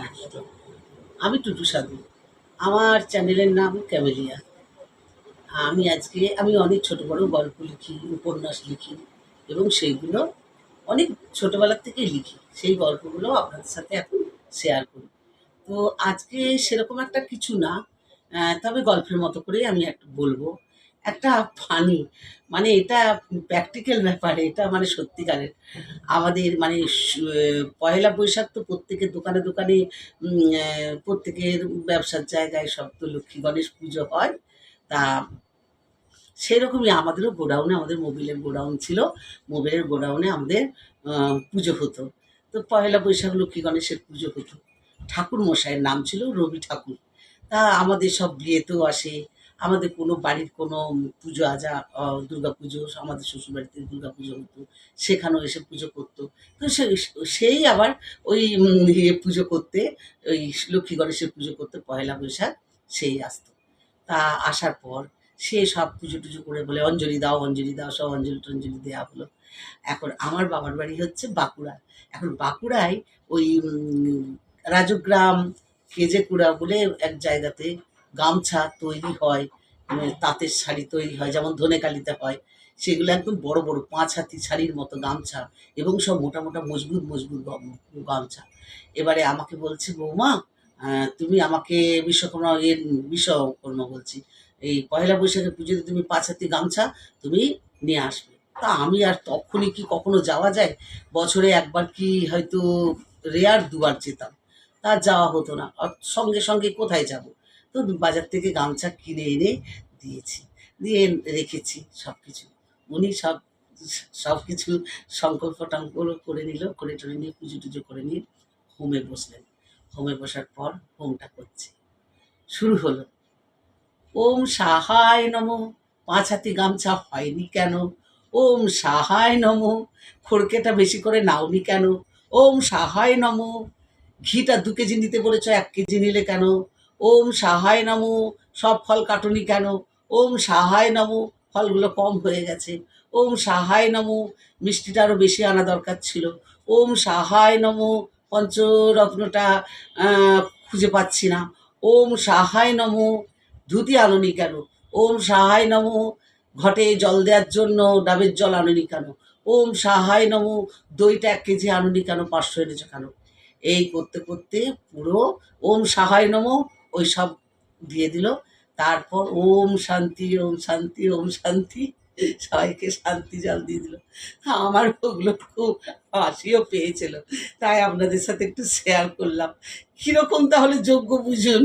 একদম। আমি টুটু সাধু। আমার চ্যানেলের নাম ক্যামেলিয়া। আমি অনেক ছোট বড় গল্প লিখি, উপন্যাস লিখি এবং সেইগুলো অনেক ছোটবেলার থেকেই লিখি। সেই গল্পগুলো আপনাদের সাথে এখন শেয়ার করি। তো আজকে সেরকম একটা কিছু না, তবে গল্পের মতো করেই আমি একটু বলবো। একটা ফানি, মানে এটা প্র্যাকটিক্যাল ব্যাপার, এটা মানে সত্যিকারের। আমাদের মানে পহেলা বৈশাখ তো প্রত্যেকের দোকানে দোকানে, প্রত্যেকের ব্যবসার জায়গায় সব তো লক্ষ্মী গণেশ পুজো হয়। তা সেরকমই আমাদেরও গোডাউনে, আমাদের মোবিলের গোডাউন ছিল। মোবিলের গোডাউনে আমাদের পুজো হতো। তো পহেলা বৈশাখ লক্ষ্মী গণেশের পুজো হতো। ঠাকুর মশাইয়ের নাম ছিল রবি ঠাকুর। তা আমাদের সব বিয়েতেও আসে। আমাদের কোনো বাড়ির কোনো পুজো আজা, দুর্গা পুজো, আমাদের শ্বশুরবাড়িতে দুর্গা পুজো হতো, সেখানেও এসে পুজো করতো। তো সেই আবার ওই ইয়ে পুজো করতে, ওই লক্ষ্মী গণেশের পুজো করতে পহেলা বৈশাখ সেই আসতো। তা আসার পর সে সব পুজো-টুজো করে বলে, "অঞ্জলি দাও, অঞ্জলি দাও।" সব অঞ্জলি-টঞ্জলি দেয়া হলো। এখন আমার বাবার বাড়ি হচ্ছে বাঁকুড়া। এখন বাঁকুড়ায় ওই রাজগ্রাম, কেজেকুড়া বলে এক জায়গাতে গামছা তৈরি হয়, তাঁতের শাড়ি তৈরি হয়, যেমন ধনেকালিতে হয়। সেগুলো একদম বড়, বড় ৫ হাতি শাড়ির মতো গামছা এবং সব মোটা, মোটা মজবুত, মজবুত গামছা। এবারে আমাকে বলছে, "বৌমা, তুমি আমাকে বিশ্বকর্মা বলছি, এই পহেলা বৈশাখের পুজোতে তুমি ৫ হাতি গামছা তুমি নিয়ে আসবে।" তা আমি আর তখনই কি কখনো যাওয়া যায়? বছরে একবার কি হয়তো, রেয়ার দুবার যেতাম। তা আর যাওয়া হতো না। সঙ্গে, সঙ্গে কোথায় যাবো? তো বাজার থেকে গামছা কিনে এনে দিয়েছি। দিয়ে রেখেছি সবকিছু। উনি সবকিছু সংকল্প-টংকল্প করে নিল। করে-টরে নিয়ে পুজো-টুজো করে নিয়ে হোমে বসলেন। হোমে বসার পর হোমটা করছি। শুরু হলো, ওম সাহায় নমঃ, ৫ হাতি গামছা হয়নি কেন? ওম সাহায় নমঃ, খড়কেটা বেশি করে নাওনি কেন? ওম সাহায় নমঃ, ঘিটা ২ কেজি নিতে বলেছ, ১ কেজি নিলে কেন? ওম সাহায় নমঃ, সব ফল কাটুনি কেন? ওম সাহায় নমঃ, ফলগুলো কম হয়ে গেছে। ওম সাহায় নমঃ, মিষ্টিটা আরো বেশি আনা দরকার ছিল। ওম সাহায় নমঃ, পঞ্চরত্নটা আ খুঁজে পাচ্ছি না। ওম সাহায় নমঃ, ধুতি আনোনি কেন? ওম সাহায় নমঃ, ঘটে জল দেওয়ার জন্য ডাবের জল আনোনি কেন? ওম সাহায় নমঃ, দইটা ১ কেজি আনোনি কেন? ৫০০ এনেছো কেন? এই করতে, করতে পুরো ওম সাহায় নমঃ ওইসব দিয়ে দিল। তারপর ওম শান্তি, ওম শান্তি, ওম শান্তি, সবাইকে শান্তি জল দিয়ে দিল। আমার ওগুলো খুব হাসিও পেয়েছিল। তাই আপনাদের সাথে একটু শেয়ার করলাম। কিরকম তাহলে যোগ্য বুঝুন?